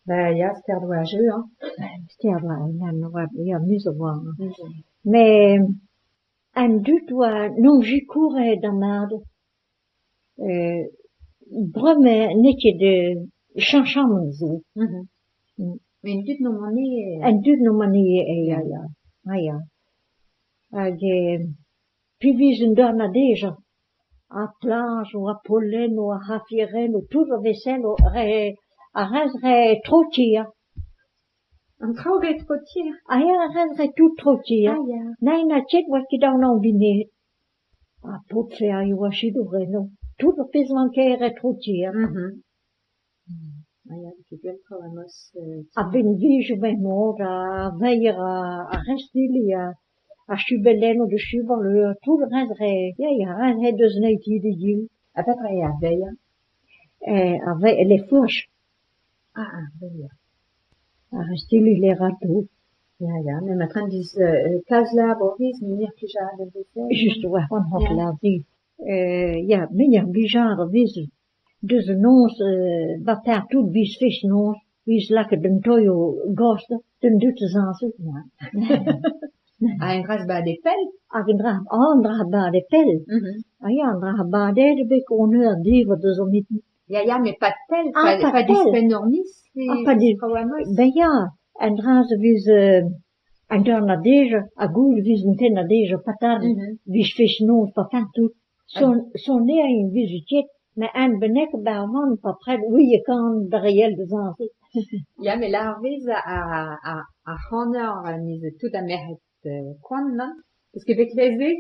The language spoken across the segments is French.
Ja, sterdoageux, hein. Ja, musevoir. Mais, un dut oa, non jucour e damad, breme netje de chancham zo. Mais une dut non mani, Un dut no mani ja. Hag puis vis un dorna deja, a plage ou a pollen ou a hafieren ou tout o vessel o a res re trotia. un traoget rotier. A res re tout trotia. Ja. Na chet wat ki dawn an binet. A pot fe a yo a chid o reno. Tout o pez manke re trotia. Ja, die geld trouwens. A ben vij ben mor a veir a restili a chubelen o de chuban le tout res re, res re deus neiti de gil. À peu près à veille. A ve les foch. Veille. A restili les rateaux. Ja, mais maintenant, dis, Kazla, Boris, Minir, Pija, de Bessel. Just waar van hot laat zien. Ja, meneer bizarre wissel. Dus een ons, wat daar toe wies vis ons, wies lekker den toyo gasten, den dutte zansen. Un gras bas des pelles. Andra ba de pel. Ja, andra ba de bek onheur die wat dus om niet. Ja, mais pas de pelles, Pas pas de des pelles. spenornis. Pas de, ben ja, en drazen wies, en daarna deze, a goede wies een tenna deze patat, wies vis ons patat toe. Zo'n neer in visiteit, maar en benek bij hand, pas près, oui, je kan de réel de zansen. Ja, mais là, vis a honor, mise tout à merhet kwan, non? Parce que bec leze,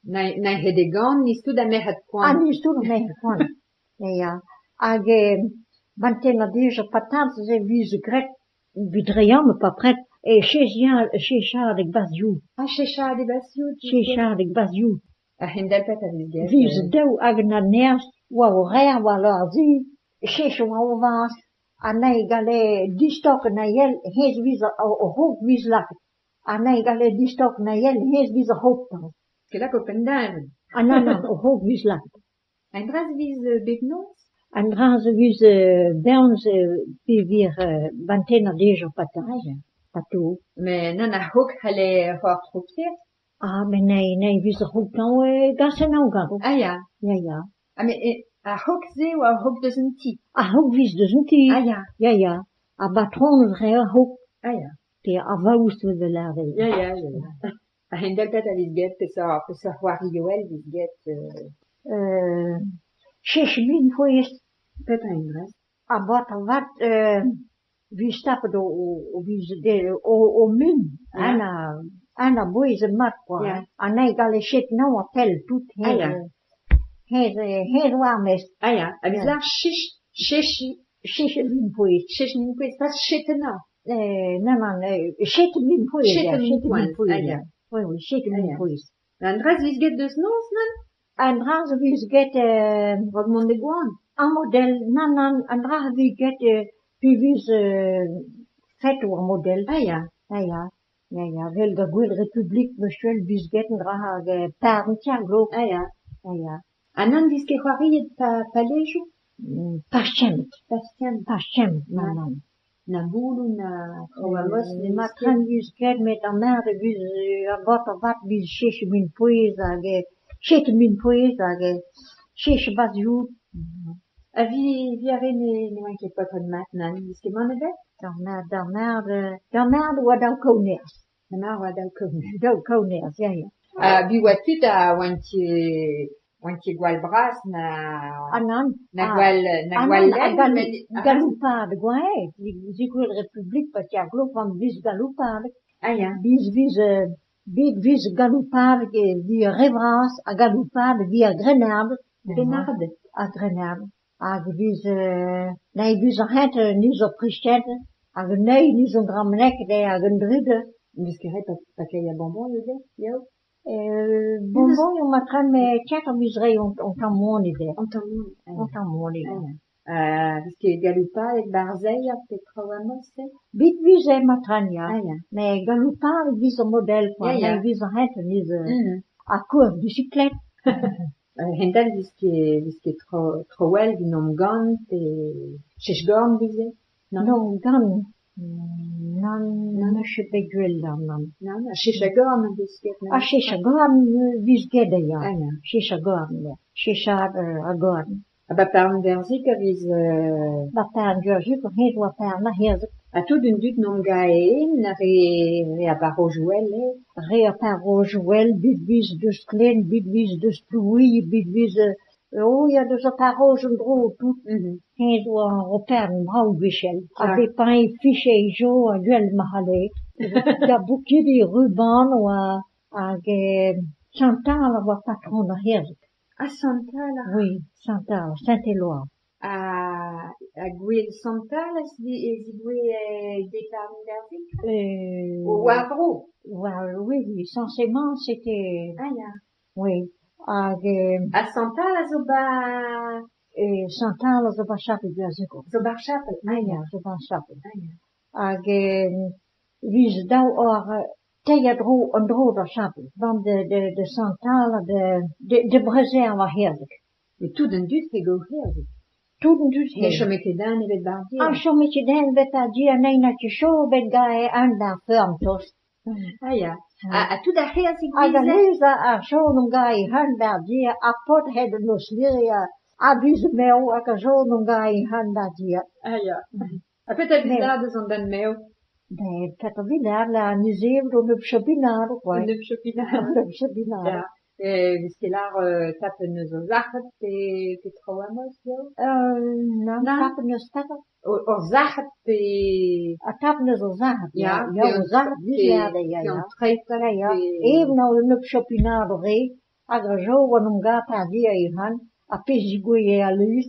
na hedegan, nis tout à merhet kwan. Niet toe mee gewoon. Ja. Ag, bantena deze patat, ze wies grek, vidriam, pas près, et chez Charles Basjou. Checha de Bassiou. Chez Charles Basjou. A hendel pet a visget. Wies deu ag na nerst, wou rer, wou larzi, chez wou was, a nei gale distok na jel, hees wies o hoog wies lak. A nei gale distok na jel, hees wies a hoog dan. Que là, Copenhagen. Nan, o hoog wies lak. Un gras vis begnos. En raze wies bij ons, weer bantena deze patat. Patou. Mais nan a hook halle hor tropier. Ah, maar nee, wies a hoog dan, gassen nou garo. Ja. Ja. Mais a hook ze ou a hook de zijn ti. A hoog wies dus een tie. Ja. A batron vrij hoog. Ja. Die a vaoust we de lave. Ja. A hendel pet a visget, pesa hoarioel visget. Min voor je Pet a ingres. a wat, wie stappen o wie ze de o min. Ana boise mat kwa. Ja. Ana gale shit nou a tel tout heet warmes. Ja. A vis là, shish Min voor je. Shish min quiz, pas shitena. Shit min voor je. Shit min voor je. Ja. Oui, shit min voor je. Un gras visget de snons, non? En raze wie ze get Wat monde guan. un model, en raze wie get puis wie ze fait ou un model. Ja. Wel de goede republiek bestuur wie ze get en raze parentiaglo. Ja. Ja. Un an visque hoariet pa lejo. Pastem, man. Na boulou, na trouamos, De matran wie ze get met een merde wie ze wat wie ze 6 min poes, 7 min poes, 6 basjout. A vi ave ne manke pas de mat nan, visque man eve? Dan merde wa dau koners. Na wa dal kovne. Dau koners, ja. Bi watit a wantie gwal bras na Anan. gwal len. Galopade, gwae. Zikul republiek, wat ja geloof van vis galopade. Ja. Vis galopade, die revras, a galopade, die a grenade. Grenade. A grenade. A vis, vis a hette, niet zo prichette. A nee, niet zo'n gramenek, a gendride. Visque re pa kaya bonbon, yo? Bonbon, je matran me tjata vis re on tamon ide. On tamon. Visque galupa et barzei a pe trouamos, Bit vis e matran, ja. Ja. Me galopade vis a model, quoi. Ja. Vis a hette, vis a cour, bicyclette. Hendel visque trouel vinom gant e chech gorn vise. Non, gan. Non, je be gwell dan. Non, a checha gorn an desket. A checha gorn vis gede, ja. Ah, ja. Checha gorn, ja. Checha a gorn. A ba par an derzik a viz... Ba par an gerzik, o hed oa par na herzek. A tout d'un dut nom ga en, a re a bar o jouel, Re a par o jouel, bit viz deus klen, bit viz deus ploui, bit viz... ya deus a par o joun dro tout. Hed oa o par an brau gwechel. A be pan e fiche e jo a gwell mahale. Da bouket e ruban oa hag Chantal a oa patron a herzek. A Santal, Oui, Chantal, Saint-Éloi. a gwell Santal, a zigwe de par an derzik? O wavro? Oui, censément, c'était... Ah, ya. Oui. Hag... A Santal a zo ba... Chantal a zo ba chapel gazeko. Zo bar chapel? Ah, ya. Zo ba chapel. Ah, ya. Hag... Viz daou or... Teia dro an dro da chapel. Van de Chantal, de Brezer war herzek. Et tout d'un dut e go herzik. Tout an dut Ne herzek. chom ket dan evet bar dir. Ah, so met je den vet a di an ein at je so bet ga e an da firm tost. Ah, ya. A tout a herzik Hag a vize? leus a so nom ga e han da di a pot het an os liria a viz meo hag a so nom ga e han da di. Ah, ya. A pet a bizar deus an dan meo. Ben, pet a vinar la museum do neuf chopinar, quoi. Neuf chopinar. Neuf chopinar. Ja. Vis ket ar tapen eus o zachet pe tro amos, yo? Non, Non. tapen eus tapen. O zachet pe... A tapen eus o zahat, ja. Ja, o zahat viz lerde, ja, ja. Treiter, Ja, even nou de neuf chopinar re, hag a so an om ga pa di a e han, a pezigwe e a lus,